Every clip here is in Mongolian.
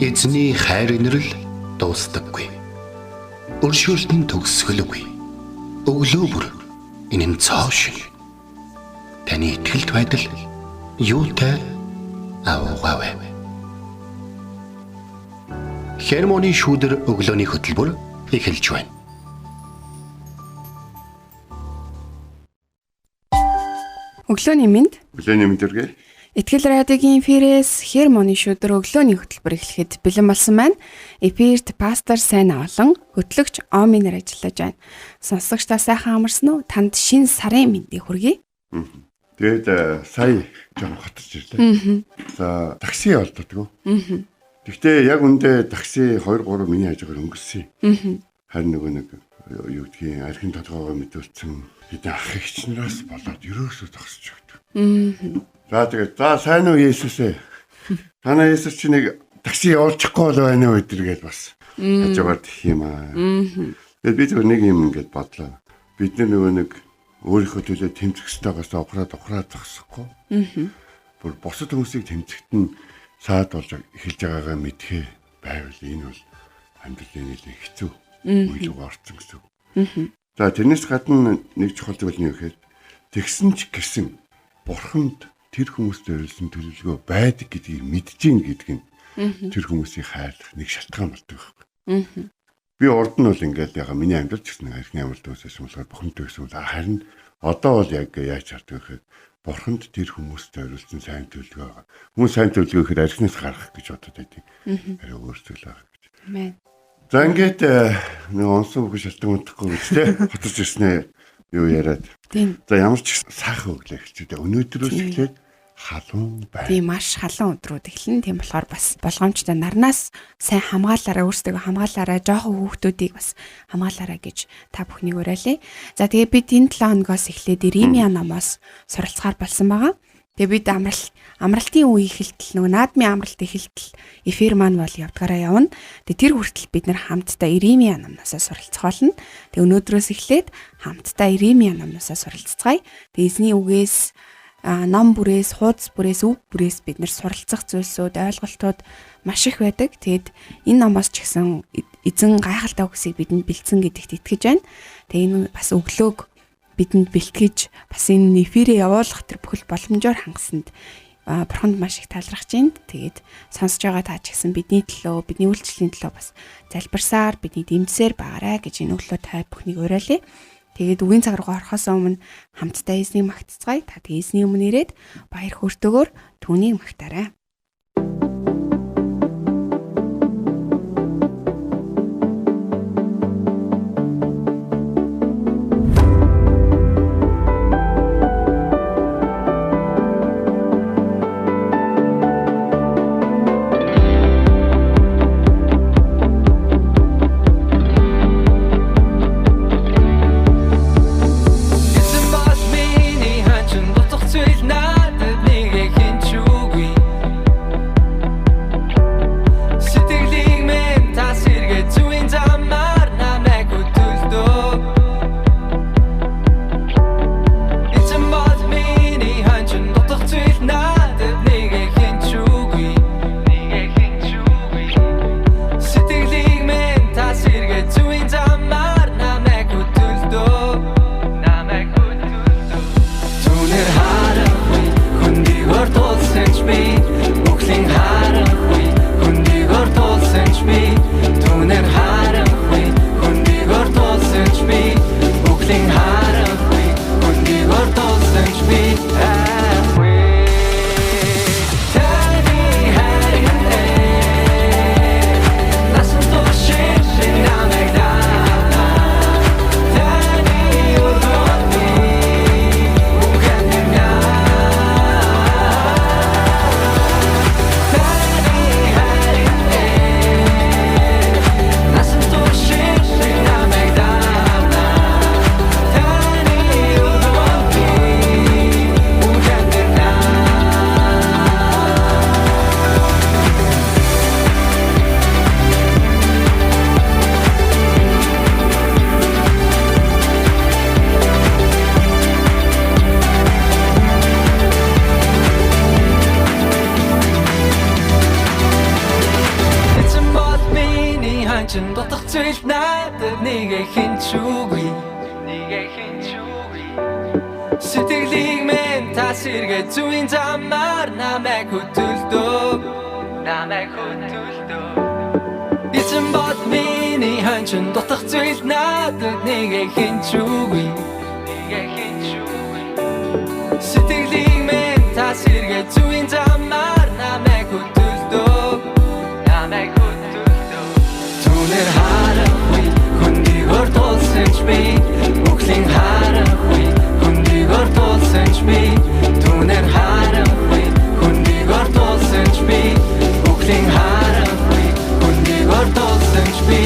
Эзний хайр инрэл дуустдаггүй. Өршөөлт нь төгсгөлгүй. Өглөө бүр энэ нь цоо шиг. Таны итгэлт байдал юутай авгавэ. Хермоны шүүдэр өглөөний хөтөлбөр эхэлж байна. Өглөөний мэнд. Өглөөний мэнд үргээ. Итгэл радиогийн эфирээс Хермоны шүүдэр өглөөний хөтөлбөр эхлэхэд бэлэн болсон байна. Эфирт пастор Сайна олон хөтлөгч Оминер ажиллаж байна. Сонсогчдаа сайхан амарсан уу? Танд шинэ сарын мэндийг хүргэе. Тэгээд сая жоо хоторч ирлээ. За такси олддог. Гэхдээ яг үндэ такси 2-3 миний хажуугаар өнгөрсөн. Харин нэг юу гэдгийг архин толгоогоо мэдүүлсэн бидний ах эгч нараас болоод ерөөсөө зогсож өгдөг. За тэгээд сайн уу Есүс ээ. Танаа Есүс чи нэг такси явуулчихгүй бол байна уу гэдэргээд бас хажуугаар тэх юм аа. Тэгээд би зөв нэг юм ингэж бодлоо. Бид нөгөө нэг өөрийнхөө төлөө тэмцэх ёстойгоос ухраад зогсохгүй. Бүр босод хүмүүсийг тэмцэхэд нь саад болж эхэлж байгаагаа мэдхээ байвал энэ бол амьдралын нэлээд хэцүү үйл орсон гэсэн. За тэрнээс гадна нэг чухал зүйл нь юу гэхээр тэгсэн ч гэсэн бурханд тэр хүмүүст зориулсан төлөвлөгөө байдаг гэдгийг мэдчихээн гэдэг нь тэр хүмүүсийг хайрлах нэг шалтгаан болдог байхгүй. Би урд нь бол ингээд яга миний амьдрал ч гэсэн архины амралт үүссэн болохоор бурхантай гэсэн үг. Харин одоо бол яг яаж чаддаг гэхээр бурханд тэр хүмүүст зориулсан сайн төлөвлөгөө. Хүмүүс сайн төлөвлөгөө гэхээр архинаас гарах гэж бодод байдаг. Арай өөрсдөө байгаа гэж. Амен. За ингээд нэг онсон үг шалтгаан утгахгүй гэж те хотож ирснэ юу яриад. За ямар ч сайхан өглөө эхэлчихэ. Өнөөдрөөс эхлээд халуун байна. Тийм маш халуун өдрүүд эхэлнэ. Тийм болохоор бас болгоомжтой нарнаас сайн хамгаалаарай, өөрсдөө хамгаалаарай, жоохон хүүхдүүдийг бас хамгаалаарай гэж та бүхнийг уриалъя. За тэгээ бид энэ 7 хоногоос эхлээд Иремья номоос суралцахаар болсон байгаа. Тэгээ бид амралтын үе эхэлтэл нөгөө наадмын амралт эхэлтэл эфир маань бол явдгаараа явна. Тэгээ тэр хүртэл бид нар хамтдаа Иремья номноос суралцах болно. Тэгээ өнөөдрөөс эхлээд хамтдаа Иремья номноос суралцгаая. Тэгээ эзний үгээс ном бүрээс, хуудас бүрээс, үг бүрээс бид нар суралцах зүйлсүүд, ойлголтууд маш их байдаг. Тэгэд энэ номоос ч гэсэн эзэн гайхалтай үгсийг бидэнд бэлдсэн гэдэгт итгэж байна. Тэгээ энэ бас өглөөг бидэнд бэлтгэж, бас энэ эфирээ явуулах тэр бүхэл боломжоор хангасанд бурханд маш их талархаж байна. Тэгээд сонсож байгаа та ч гэсэн бидний төлөө, бидний үйлчлэлийн төлөө бас залбирсаар, бидний дэмжсээр байгаарай гэж энэ өглөө та бүхнийг уриалъя. Тэгээд үгийн цаг руу орохоос өмнө хамтдаа эзнийг магтцгаая. Та тэгээд эзний өмнө ирээд баяр хөөртэйгээр түүнийг магтаарай. нэгэ хинчүүгүй сэтгэлийг минь тасэргэ зүийн замаар намайг хөтөлдөг эзэн бод миний ханчин дотох зүйл надад нэгэ хинчүүгүй сэтгэлийг минь тасэргэ зүийн замаар намайг хөтөлдөг Түнэр харахгүй хүнийг өртүүлсэн ч би Бүхлийн харахгүй хүнийг өртүүлсэн ч би Түнэр харахгүй хүнийг өртүүлсэн ч би Бүхлийн харахгүй хүнийг өртүүлсэн ч би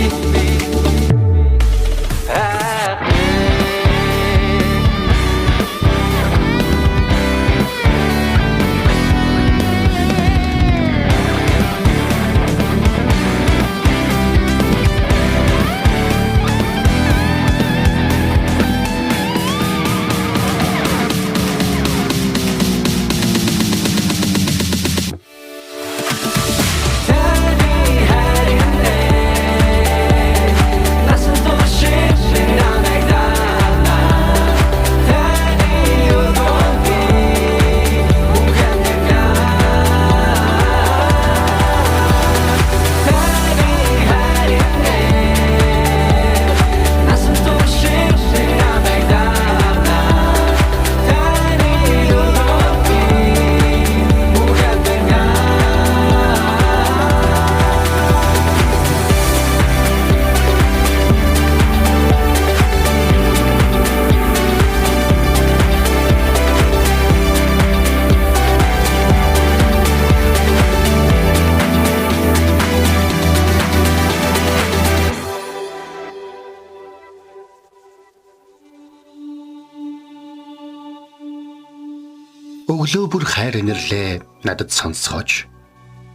Өглөө бүр хайр инэрлээ надад сонсгооч.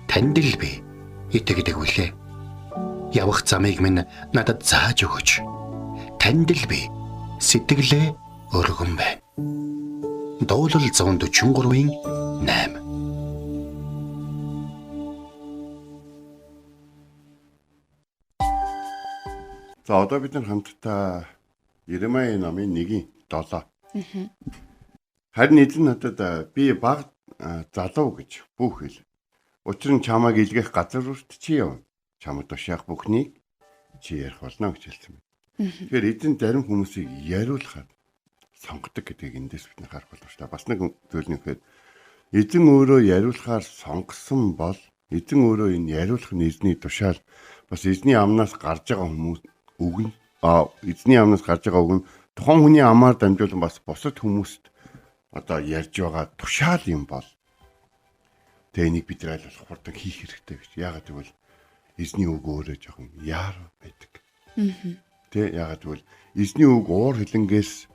Танд л би итгэдэг үлээ. Явах замыг минь надад зааж өгөөч. Танд л би сэтгэлээ өргөн байна. Дуулал 143-ийн 8. За одоо бид нар хамтдаа Иремай номын 1:7. Харин эзэн надад би баг залуу гэж бүх хэл. Учир нь чамайг илгээх газар рүүт чи яв. Чамд тушаах бүхнийг чи ярих болно гэж хэлсэн байна. Тэгэхээр эзэн зарим хүмүүсийг яриулахад сонгодог гэдгийг эндээс бид харах болов шүү дээ. Бас нэг зүйл нэхээр эзэн өөрөө яриулахаар сонгосон бол эзэн өөрөө энэ яриулах нь эзний тушаал бас эзний амнаас гарч байгаа хүмүүс үг нь эзний амнаас гарч байгаа үг нь тухайн хүний амаар дамжуулан бас бусад хүмүүст одоо ярьж байгаа тушаал юм бол тэгээ энийг бид нар аль болох хурдан хийх хэрэгтэй гэж. Яагаад гэвэл эзний үг өөрөө жоохон яар байдаг. Тэ яагаад гэвэл эзний үг уур хилэнгээс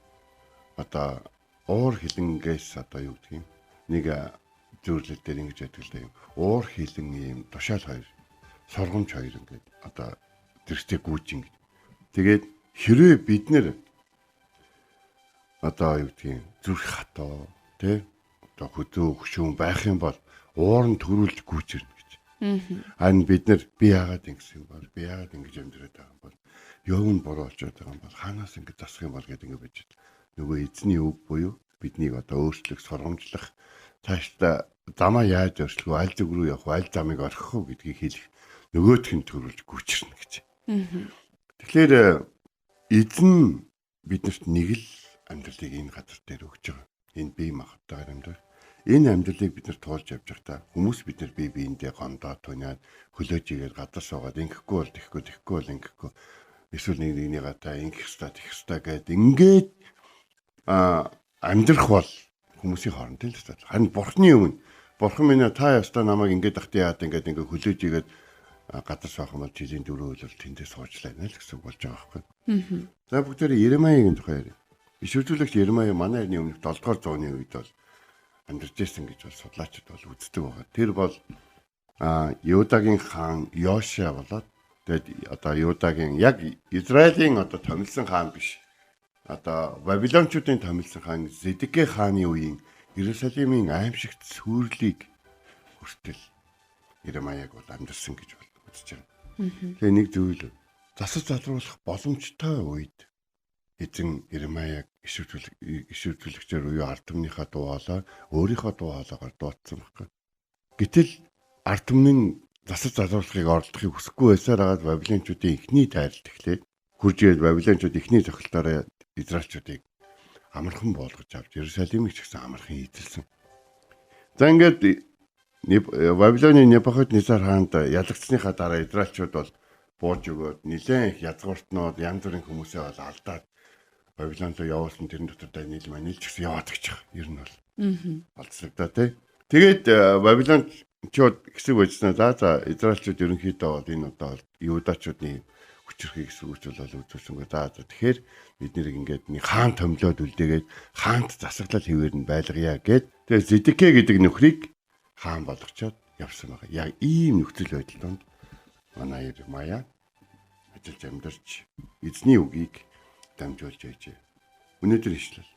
одоо юу гэдэг юм нэг зөвлөл дээр ингэж яддаг л юм. Уур хилэн юм тушаал хоёр соргомж хоёр ингээд одоо тэрстэй гүйж ингэж. Тэгээд хэрвээ бид нэр одоо юу гэдэг юм зүрх хатаа тий одоо хөдөө хөшүүн байх юм бол уурн төрүүлж гүйчэрнэ гэж. Харин бид нар би яагаад ингэсэн бол би яагаад ингэж амьдраад байгаа юм бол ёв нь буруу болчиход байгаа юм бол хаанаас ингэж засах юм бол гэдэг ингэ байж байгаа. Нөгөө эзний үг буюу биднийг одоо өөрчлөх, сургамжлах цаашдаа замаа яаж өршлөх вэ? Аль зүг рүү явах вэ? Аль замыг орхих вэ гэдгийг хэлэх нөгөөх нь төрүүлж гүйчэрнэ гэж. Тэгэхээр эзэн биднэрт нэг л амьдралыг энэ газар дээр өгч байгаа. Энэ бие махбодоор амьдрах. Энэ амьдралыг бид нар туулж явж байхдаа хүмүүс бид нар бие биендээ гондоо туниад хөлөөж игээд гадар суугаад ингэхгүй бол тэхгүй бол ингэхгүй. Эсвэл нэг гатаа ингэх хэвээр тех хэвээр гэдэг ингээд амьдрах бол хүмүүсийн хоорондын л зүйл. Харин бурхны өмнө бурхан минь та ястаа намайг ингээд ахтай яад ингээд хөлөөж игээд гадар суух юм бол жилийн 4 өдөр тэндээ суучлаа нэ л гэсэн болж байгаа байхгүй. За бүгдээр Иремайгийн тухай ярив. Иш үзүүлэгч Иремай манай эртний өмнөх 7 дугаар зууны үед бол амьдарч ирсэн гэж бол судлаачид бол үздэг байгаа. Тэр бол Юдагийн хаан Йошиа болоод тэгээд одоо Юдагийн яг Израилийн одоо томилсон хаан биш. Одоо Вавилончуудын томилсон хаан Зедекиа хааны үеийн Иерусалимын аимшигт сүрлийг хүртэл Иремайг бол амьдарсан гэж бол үзэж байна. Тэгээ нэг зүйл засаж залруулах боломжтой үед эзэн Иремаяг ишвэрлэгчээр буюу ард түмнийхээ дуу хоолой өөрийнхөө дуу хоолойгоор дуудсан байхгүй. Гэтэл ард түмний засаж залруулахыг оролдохыг хүсэхгүй байсаар агаад Бабилончуудын эхний тайлд эхлээд хурж ирээд Бабилончууд эхний цохилтоороо Израильчуудыг амархан болгож авч Иерусалимыг ч гэсэн амархан эзэлсэн. За ингээд Бабилоны Небухаднецар хаанд ялагдсныхаа дараа Израильчууд бол бууж өгөөд нэлээд их язгууртнууд янз бүрийн хүмүүсээ бол алдаад Бабилон руу явуулсан тэрэн дотор Даниил манил ч гэсэн яваад гэж байгаа. Ер нь бол. Алдсагдаа тий. Тэгээд Бабилончууд хэсэг байжснаа за Израильчууд ерөнхийдөө бол энэ удаа Юудачуудын хүчрхийг эсвүүцэл бол үзүүлсэнгүй. За тэгэхээр бид нэрийг ингээд нэг хаан томлоод үлдээгээд хаант засаглал хэвээр нь байлгая гэд. Тэгээд Зэдекэ гэдэг нөхрийг хаан болгочоод явсан байгаа. Яг ийм нөхцөл байдал донд манай Иремая ажиллаж амьдарч эзний үгийг дамжуулж байжээ. Өнөөдөр ишлэл.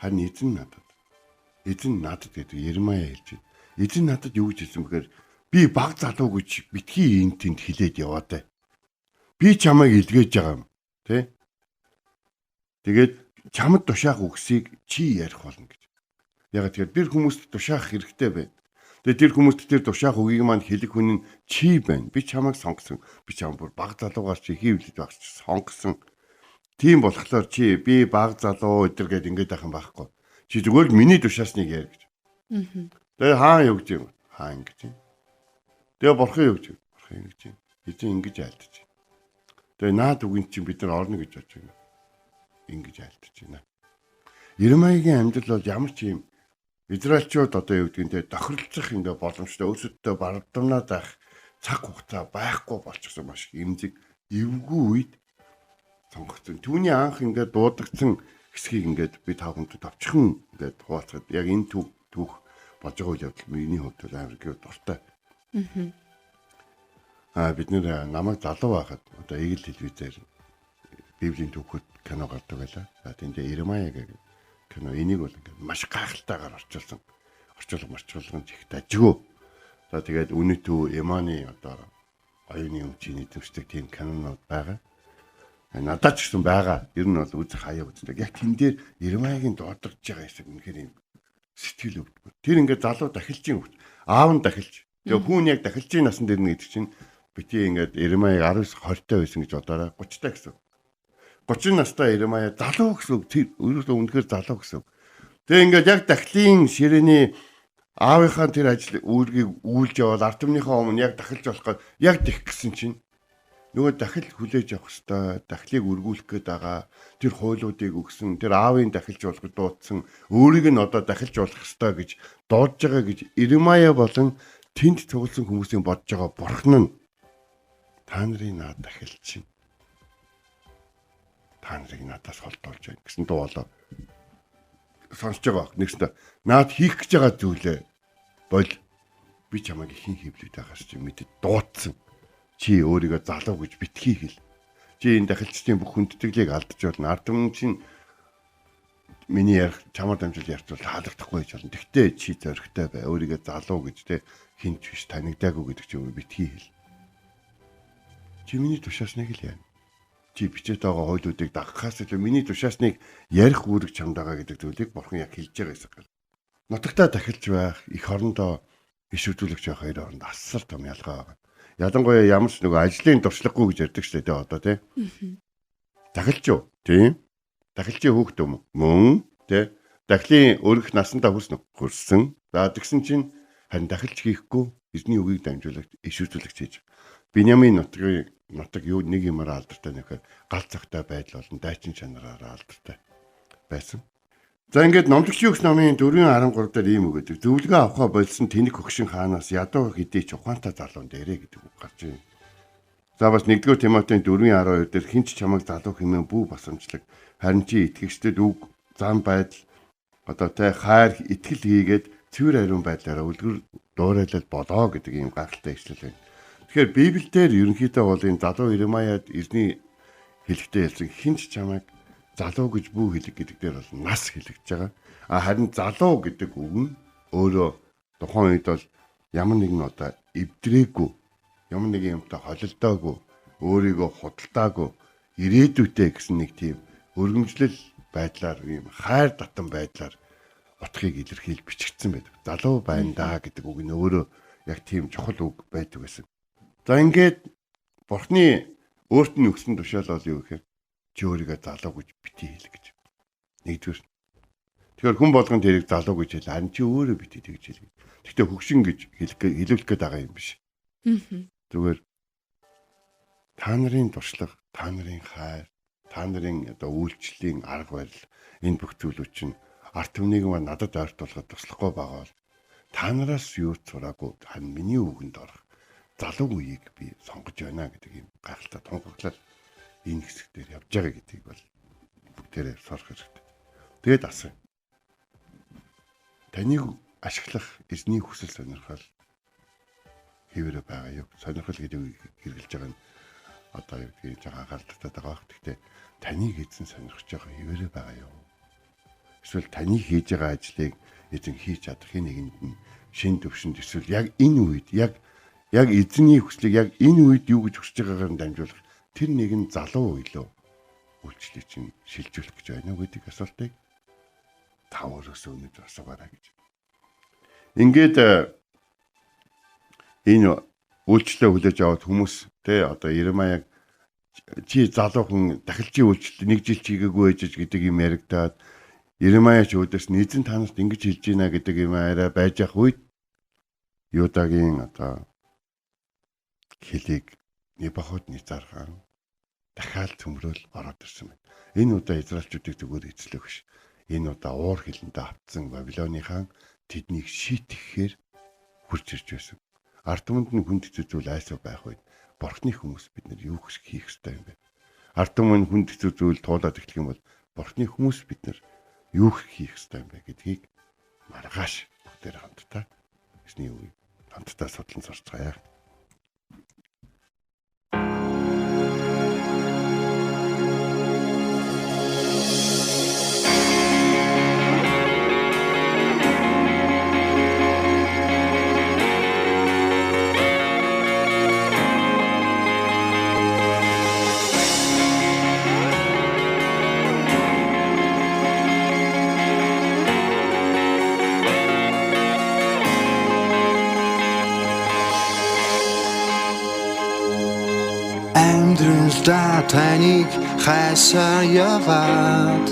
Харин эзэн надад гэдэг Иремая хэлж байна. Эзэн надад юу гэж хэлсэн бэхээр би баг залуу гэж битгий энд тэнд хилээд яваад. Би чамайг илгээж байгаа юм. Тэ? Тэгээд чамд тушаах үгсийг чи ярих болно гэж. Яг тэгэхээр тэр хүмүүст тушаах хэрэгтэй байна. Тэгээд тэр хүмүүст тэр тушаах үгийг маань хэлэх хүн нь чи байна. Би чамайг сонгосон. Би чам бүр баг залуугаар чи хийвлэж багч сонгосон. Тийм болохоор чи би баг залуу өдр гэд ингэж байх юм байхгүй. Чи зүгээр л миний тушаасныг яар гэж. Тэгээ хаан юу гэж юм? Хаан ингэж юм. Тэгээ бурхан юу гэж юм? Бурхан ингэж юм. Эзэн ингэж айлтж. Тэгээ наад үгэн чинь бид нар орно гэж бодож байна. Ингэж айлтж байна. Иремаягийн амьдрал бол ямар ч юм Израильчууд одоо юу гэдгийг те тохиролцох ингээ боломжтой өөрсөддөө бардамнаад байх цаг хугацаа байхгүй болчихсон маш эмзэг эвгүй үед сонгогдсон. Түүний анх ингээ дуудагдсан хэсгийг ингээд би тав хүнтэй товчхон ингээд хуваалцаад яг энэ түүх болж байгаа үйл явдал миний хувьд бол амар гоо дуртай. Бид нэр намайг залуу байхад одоо Игэл телевизээр Библийн түүхүүд кино гардаг байлаа. За тэндээ Иремая гэдэг кино энийг бол ингээд маш гайхалтайгаар орчуулгын их дажгүй. За тэгээд Үнэтүү Эманы одоо оюуны өмчийн эзэмшдэг тийм кинонууд байгаа. Надад ч гэсэн байгаа. Ер нь бол үзэх хаяа үздэг. Яг тэн дээр Иремаягийн дуудагдж байгаа хэсэг үнэхээр юм сэтгэл өвдгөө. Тэр ингээд залуу дахилж юм. Аав нь дахилж. Тэгээ хүн яг дахилжийн насан дээр нь гэдэг чинь бити ингээд Иремаяг 19 20 таа байсан гэж бодоорой. 30 таа гэсэн. 30 настай Иремая залуу гэсэн. Тэр өөрөөсөө үнэхээр залуу гэсэн. Тэгээ ингээд яг дахлын ширээний аавынхаа тэр ажил үүргийг үйлж явал ард түмнийхээ өмнө яг дахилж болох яг тех гэсэн чинь нөгөө дахил хүлээж авах хэвээр дахлыг үргүүлэх гээд байгаа тэр хуйлуудыг өгсөн тэр аавын дахилж болгож дуудсан өөрийг нь одоо дахилж болох хэвээр гэж дуудж байгаа гэж Иремая болон тэнд цугласан хүмүүсийн бодож байгаа бурхан нь та нарын наад дахилж чинь та нарыг надаас холдуулж байна гэсэн дуу болоо сонсож байгаа нэгсдэ наад хийх гэж байгаа зүйлээ бол би чамайг хийн хөвлөд байгаас чи мэдэд дуудсан чи өөрийгөө залуу гэж битгий хэл чи энэ дахилчдын бүх хүндэтгэлийг алдаж болно ард түмэн чинь миний ярих чамаар дамжуул ярьж бол таалагдахгүй гэж болно тэгтээ чи зөрөгтэй бай өөрийгөө залуу гэж те хинч биш танигдаагүй гэдэг чи битгий хэл чи миний тушаасныг л яа чи бичээд байгаа хойлуудыг дагахаас илүү миний тушаасныг ярих үүрэг чамд байгаа гэдэг зүйлийг бурхан яг хэлж байгаа гэсэн. Нутагтаа дахилж байх, их орондоо иш үзүүлэгч байх хоёр хооронд асар том ялгаа байгаа. Ялангуяа ямар ч нөгөө ажлын дуршлаггүй гэж ярьдаг шүү дээ одоо тий. Дахилж юу? Тийм. Дахилчийн хүүхд мөн тий. Дахлын өргөх насандаа хүрсэн. За тэгсэн чинь харин дахилж хийхгүй эзний үгийг дамжуулаад иш үзүүлэгч хийж. Биньямин нутаг юу нэг юмараа алдартай нөхөр гал цагтай байдал болон дайчин чанараараа алдартай байсан. За ингээд номлогч югс номын 4:13 дээр ийм үг гэдэг. Зөвлөгөө авахаа болсон тэнэг хөгшин хаанаас ядуу хэдий ч ухаантай залуун дээрээ гэдэг үг гарч байна. За бас 1-р Тимотийн 4:12 дээр хинч чамайг залуу хэмээн бүү басамжлаг харин чи итгэгчдэд үг зам байдал одоо тэ хайр итгэл хийгээд цэвэр ариун байдлаараа үлгэр дуурайлал болоо гэдэг ийм гайхалтай ишлэл байна. Тэгэхээр Библиэлд ерөнхийдөө бол энэ залуу Иремаяд эзний хэлэхдээ хэлсэн хинч чамайг залуу гэж бүү хэлэг гэдэг дээр бол нас хэлэгдэж байгаа. Харин залуу гэдэг үг нь өөрөө тухайн үед бол ямар нэгэн одоо эвдрээгүй, ямар нэгэн юмтай холилдоогүй, өөрийгөө худалдаагүй ирээдүйтэй гэсэн нэг тийм өргөмжлөл байдлаар ийм хайр татан байдлаар утгыг илэрхийлж бичигдсэн байдаг. Залуу байна да гэдэг үг нь өөрөө яг тийм чухал үг байдаг гэсэн. За ингээд Бурхны өөрт нь өгсөн тушаал бол юу гэхээр чи өөрийгөө залуу гэж битгий хэл гэж. Нэгдүгээр. Тэгэхээр хүн болгон тэрийг залуу гэж хэл. Харин чи өөрөө битгий тэгж хэл. Гэхдээ хөгшин гэж хэлүүлэх гээд байгаа юм биш. Зүгээр та нарын туршлага, та нарын хайр, та нарын одоо үйлчлэлийн арга барил энэ бүх зүйлүүд чинь арт түмнийг маань надад ойртуулахад туслахгүй байгаа бол та нараас юу цураагүй харин миний үгэнд орох залуу үеийг би сонгож байна гэдэг юм гайхалтай тунхаглал энэ хэсэг дээр явж байгаа гэдгийг бол бүгдээрээ сурах хэрэгтэй. Тэгээд асуу. Таныг ашиглах эзний хүсэл сонирхол хэвээрээ байгаа юу? Сонирхол гэдэг үг хэрэгжилж байгаа нь одоо юу гэдгийг жаахан анхааралтай байгаа. Гэхдээ таныг эзэн сонирхож байгаа хэвээрээ байгаа юу? Эсвэл таны хийж байгаа ажлыг эзэн хийж чадахын нэгэнд нь шин төвшөнд эсвэл яг энэ үед яг эзний хүслийг яг энэ үед юу гэж хүсэж байгаагаар нь дамжуулах тэр нэгэн залуу үйлөө үйлчлэлийг чинь шилжүүлэх гэж байна уу гэдэг асуултыг та өөрөөсөө өнөж асуугаарай гэж. Ингээд энэ үйлчлэлээ хүлээж аваад хүмүүс те одоо Иремаяг чи залуу хүн дахил чи үйлчлэл нэг жил чигээгүй ээжж гэдэг юм яригадаад Иремая ч өөдөөс нь эзэн танаас ингэж хэлж байна гэдэг юм арай байж ах үед Юдагийн одоо хэлийг Небахад Низархан дахиад төмрөөл ороод ирсэн байна. Энэ удаа израилчуудыг зүгээр эзлэх биш. Энэ удаа уур хилэндээ автсан Вавилоны хаан тэднийг шийтгэхээр хурж ирж байсан. Ард түмэнд нь хүнд хэцүү зүйл айсаа байх үед Бурхны хүмүүс бид нар юу хийх ёстой юм бэ? Ард түмэнд хүнд хэцүү зүйл туулаад эхлэх юм бол Бурхны хүмүүс бид нар юу хийх ёстой юм бэ гэдгийг маргааш бүгдээр хамтдаа эзний үгийг хамтдаа судлан сурцгаая. Амьдралдаа таныг хайсаар яваад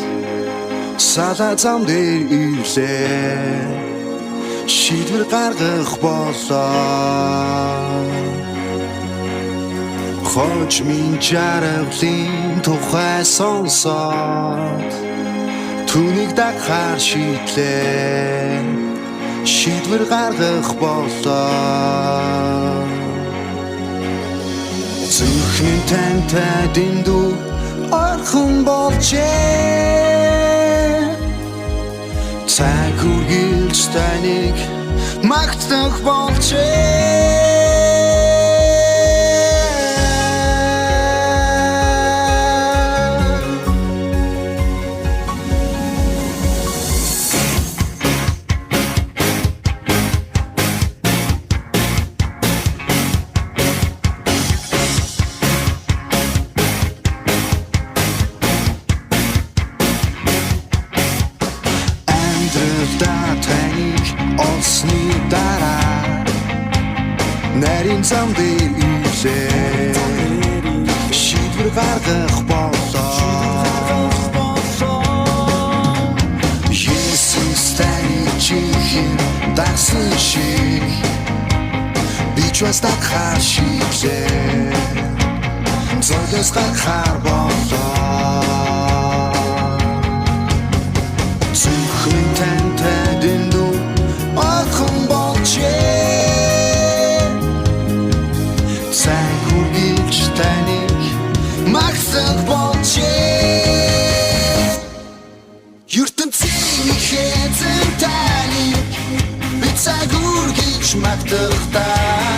салаа зам дээр ирлээ шийдвэр гаргах болоо хонч минь жаргалын тухай сонсоод түүнийг дагахаар шийдлээ шийдвэр гаргах болоо Зүрхний тантай дэндүү орхон болжээ Цаг үргэлж таныг магтах болжээ Нарийн зам дээр ирээ шийдвэр гаргах болоо Есүс таны чихэн дагсан шиг би ч бас дагахаар шийдлээ зодос гаргахаар болоо Зүрхний тантай дэндүү орхон болжээ Магтах болжээ ертөнцийн хэзэн таныг би цаг үргэлж магтахдаа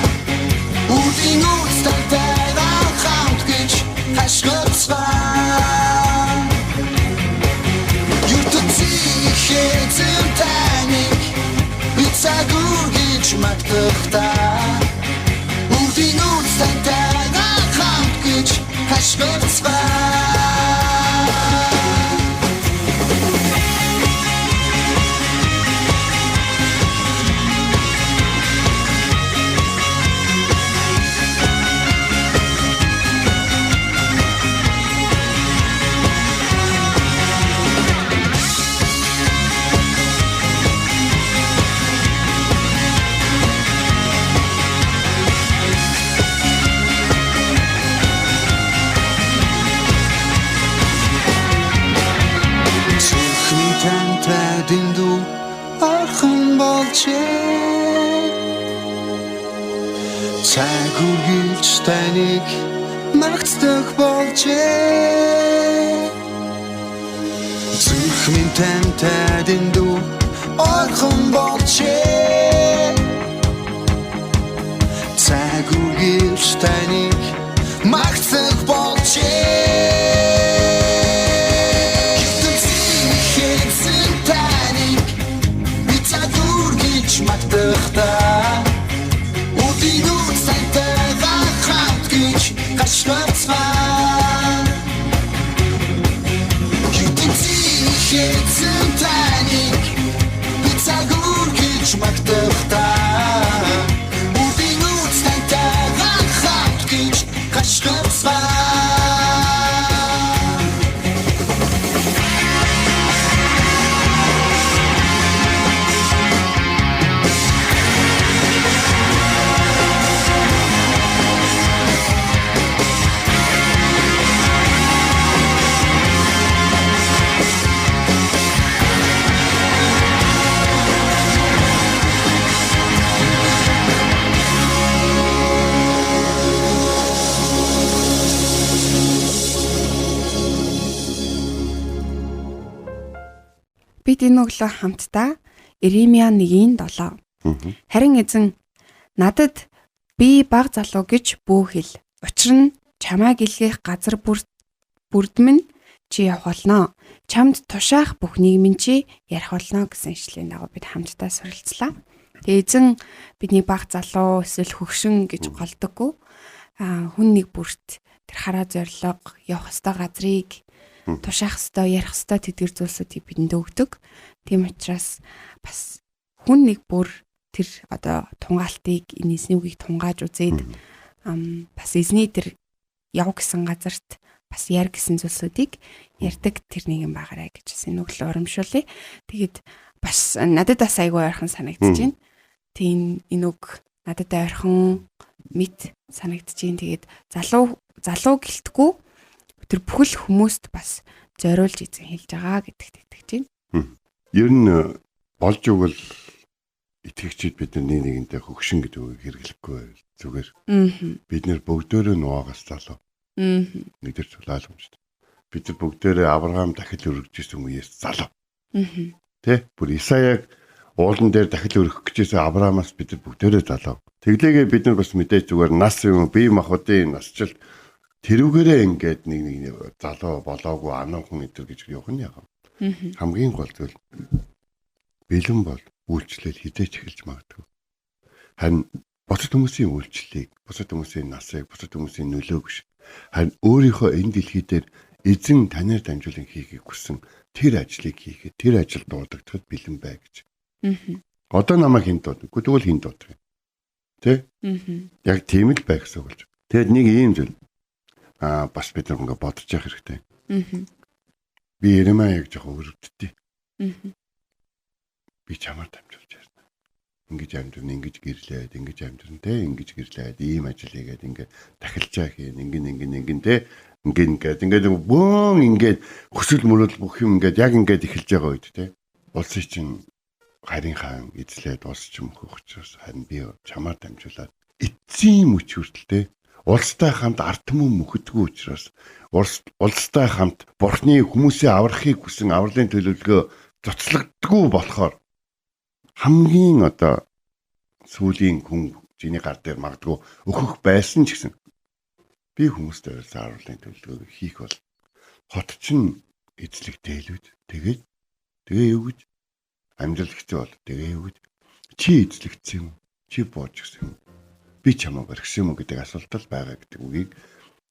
Үдийн үстэй хамт гэж хашгирцгаа ертөнцийн хэзэн таныг би цаг үргэлж магтахдаа Үдийн үстэй хамт гэж болжээ цаг үргэлж таныг магтдаг болжээ зүрх минь тантай дэндүү ойрхон болжээ цаг үргэлж таныг магтдаг болжээ Magdachta und die Nutzeite wachhaut gich geschlotzwan Jutin sich jetzt in Tanik mit Zagur gich Magdachta und die Nutzeite wachhaut gich geschlotzwan Бид энэ өглөө хамтдаа Иремья 1:7. Харин эзэн надад би баг залуу гэж бүү хэл. Учир нь чамайг илгээх газар бүрдмэн чи явах болно. Чамд тушаах бүх нийгмийн чи ярих болно гэсэн ишлэлийн дагуу бид хамтдаа суралцлаа. Тэгээ эзэн бидний баг залуу эсвэл хөгшин гэж голдоггүй. Хүн нэг бүрт тэр хараа зориг явах ёстой газрыг тушаах ёстой, ярих ёстой тэдгэр зүйлсүүдийг бидэнд өгдөг. Тийм учраас бас хүн нэг бүр тэр одоо тунгаалтыг энэ эзний үгийг тунгааж үзээд бас эзний тэр яв гэсэн газарт бас яар гэсэн зүйлсүүдийг ярьдаг тэр нэг юм байгаарай гэж энэ өглөө урамшуулъя. Тэгээд бас надад бас айгүй ойрхон санагдаж байна. Тийм энэ үг надад ойрхон мэд санагдаж байна. Тэгээд залуу гэлтгүү тэр бүхэл хүмүүст бас зориулж эзэн хэлж байгаа гэдэгт итгэж байна. Ер нь болж өгвөл итгэгчид бидний нэгэнтэй хөгшин гэдэг үгийг хэрэглэхгүй зүгээр. Бид нэр бүгдөө нугаас залуу. Нэгдэр цулааламжтай. Бид нар бүгдөө Авраам дахил өргөжсэн үеэс залуу. Тэ? Бүр Исаяг уулан дээр дахил өргөх гэжсэн Авраамаас бид нар бүгдөө залуу. Тэглээгээ бид нар бас мэдээж зүгээр нас юм бие махбодын насчил тэрүүгээрээ ингээд нэг залуу болоогүй ануухан өдр гэж явах нь яах вэ? Хамгийн гол зүйл бэлэн бол үйлчлэл хідээч эхэлж магадгүй. Харин бусад хүмүүсийн үйлчлэлийг, бусад хүмүүсийн насыг, бусад хүмүүсийн нөлөөг биш. Харин өөрийнхөө энэ дэлхий дээр эзэн танаар дамжуулан хийхийг хүссэн тэр ажлыг хийхэд, тэр ажил дуудагдахад бэлэн бай гэж. Одоо намайг хэн дуудав? Тэгвэл хэн дуудах юм? Тэ? Яг тийм л байх гэсэн үг болж. Тэгэд нэг ийм зүйл бас бид нар ингээ бодож явах хэрэгтэй. Би Иремьяг жоохон өрөвддөө. Би чамаар дамжуулж ярьна. Ингэж амьдрын, ингэж гэрлээд, ингэж амьдрын те, ингэж гэрлээд, ийм ажил хийгээд ингээ дахилчаа хийн, ингэн те, ингээд бөөн ингээд хүсэл мөрөл бүх юм ингээд яг ингээд эхэлж байгаа үед те. Улсын чинь харин хаан эзлээд улс чинь мөхөх учраас харин би чамаар дамжуулаад эцсийн мөч хүртэл те. Улстай хамт ард түмэн мөхөдгөө учраас улстай хамт бурхны хүмүүсээ аврахыг хүсэн авралын төлөвлөгөө цоцлогддгүй болохоор хамгийн одоо сүүлийн хүн чиний гар дээр магадгүй өөхөх байсан ч гэсэн би хүмүүстэй уулзсан авралын төлөвлөгөөг хийх бол хот чинь эзлэх дээлүүд тэгээд юу гэж амьдрал хэцүү бол тэгээ юу гэж чи эзлэгдсэн юм чи бууж гисэн юм би чамаа барьсан юм гэдэг асуулт л байгаа гэдэг үгийг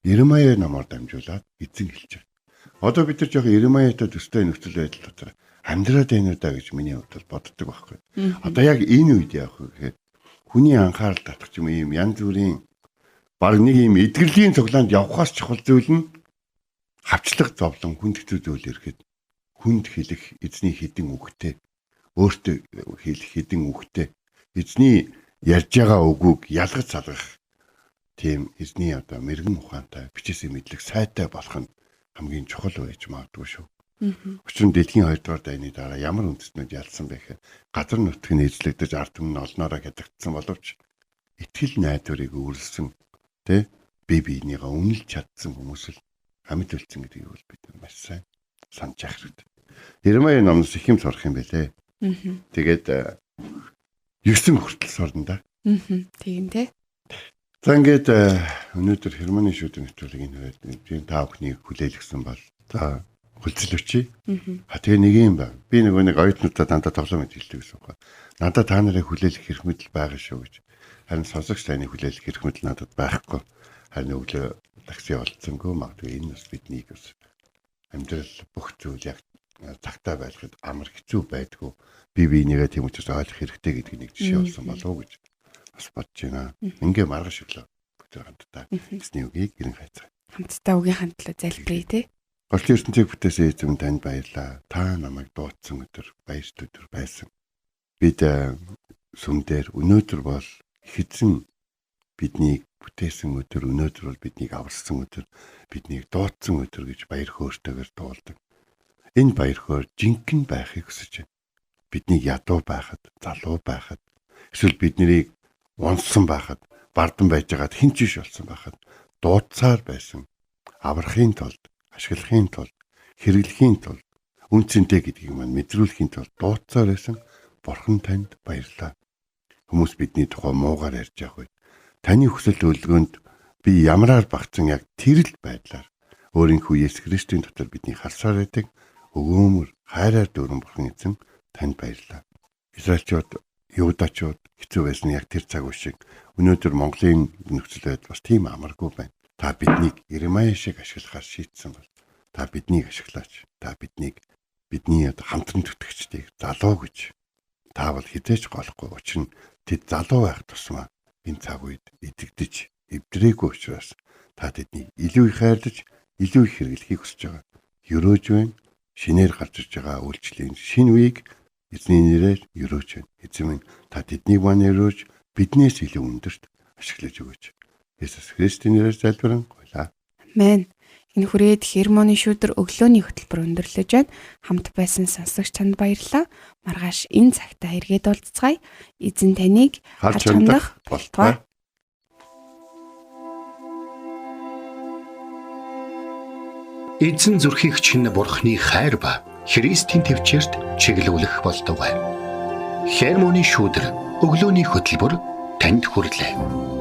Иремья намаар дамжуулаад эзэн хэлж байна. Одоо бид нар жоохон Иремьятай төстэй нөхцөл байдал дотор амьдраад байна да гэж миний хувьд боддог байхгүй. Одоо яг энэ үед яах вэ гэхээр хүний анхаарал татах юм ийм янз бүрийн баг нэг ийм эдгэрлийн цуглаанд явхаас чухал зүйл нь хавчлах зовлон хүнд хэцүү зүйл ирэхэд хүнд хэлэх эзний хэдэн үгтэй өөртөө хэлэх хэдэн үгтэй эзний ярьж байгаа үгүүд ялгаж салгах тийм эзний одоо мэрэгэн ухаантай бичээсээ мэдлэг сайтай болох нь хамгийн чухал байж магадгүй шүү. Учир нь дэлхийн 2 дугаар дайны дараа ямар үндэстнүүд ялсан бэ гэхээр газар нутгийг нийцлэгдэж ард түмэн олноороо хядагдсан боловч итгэл найдварыг өөрлөсөн тэ бие биенийгээ үнэлж чадсан хүмүүс л амьд үлдсэн гэдгийг бол бид маш сайн санаж явах хэрэгтэй. Иремая номноос их юм сурах юм байлээ. Тэгээд 9 хүртэл сурна да. Тийм те. За ингээд өнөөдөр Хермоны шүдэн нэвтрүүлгийг энэ та бүхнийг хүлээлгэсэн бол за хүлцэлвчий. Тэгээ нэг юм байна. Би нэг оюутнуудаа дандаа тоглоом хэлдэг гэсэн үг. Надад та нарыг хүлээлгэх хэрэг мэдэл байгаа шүү гэж. Харин сонсогч таны хүлээлгэх хэрэг мэдэл надад байхгүй. Харин өглөө такси олцсонгүй магадгүй энэ бас биднийг бас амьдрал бүх зүйл яг цагтаа байлгахад амар хэцүү байдгүй. Би бинийгээ тийм учраас ойлгох хэрэгтэй гэдгийг нэг жишээ болсон болов уу гэж бас бодож байна. Ингээ маргаш өглөө бүгд хамтдаа гэсний үгийг гэрэн хайцгаа. Хамтдаа үгийн хамтлаа залбирая те. Орчин ертөнцийг бүтээсэн эзэм танд баярлаа. Та намайг дуудсан өдөр баярт өдөр байсан. Бид сүм дээр өнөөдөр бол хэзэн биднийг бүтээсэн өдөр, өнөөдөр бол биднийг аварсан өдөр, биднийг дуудсан өдөр гэж баяр хөөртэйгээр дуулдаг. Энэ баяр хөөр жинхэнэ байхыг хүсэж байна. Биднийг ядуу байхад, залуу байхад, эсвэл биднийг унсан байхад, бардан байж байгаад хэн ч биш болсон байхад дуудсаар байсан. Аврахын тулд, ашиглахын тулд, хэрэглэхийн тулд, үнцэнтэй гэдгийг маань мэдрүүлэхийн тулд дуудсаар байсан. Бурхан танд баярлалаа. Хүмүүс бидний тухай муугаар ярьж явах үед таны хүсэл төлөвлөгөөнд би ямраар багцсан яг тэр л байдлаар өөрийнхөө Есүс Христийн дотор бидний харсаар байдаг өгөөмөр хайраар дүүрэн бурхан эзэн танд баярлалаа. Израильчууд, Юудачууд хэцүү байсан яг тэр цаг үе шиг өнөөдөр Монголын нөхцөл байдал бас тийм амаргүй байна. Та биднийг Иремая шиг ашиглахаар шийдсэн бол та биднийг ашиглаач. Та бидний хамтран түтгэгчдийг залуу гэж та бол хизээч голохгүй. Учир нь тэд залуу байх тусмаа энэ цаг үед идэгдэж эвдрээгүй учраас та тэднийг илүү их хайрлаж, илүү их хэрэглэхийг хүсэж байгаа. Өрөөж байна. Шинээр гарч ирж байгаа үйлчлэлийн шинэ үеийг эзний нэрээр өрөөж байна. Эзэн минь та тэднийг маань өрөөж биднээс илүү өндөрт ашиглаж өгөөч. Есүс Христийн нэрээр залбирэн гуйлаа. Амен. Энэ хүрээд Хермоны шүдэр өглөөний хөтөлбөр өндөрлөж байна. Хамт байсан сонсогч танд баярлалаа. Маргааш энэ цагтаа эргээд уулзцгаая. Эзэн таныг Харж хандах болтугай. Эзэн зүрхийг чинь Бурхны хайр ба Христийн төвчөрт чиглүүлэх болтугай. Хермоны шүдэр өглөөний хөтөлбөр танд хүрэлээ.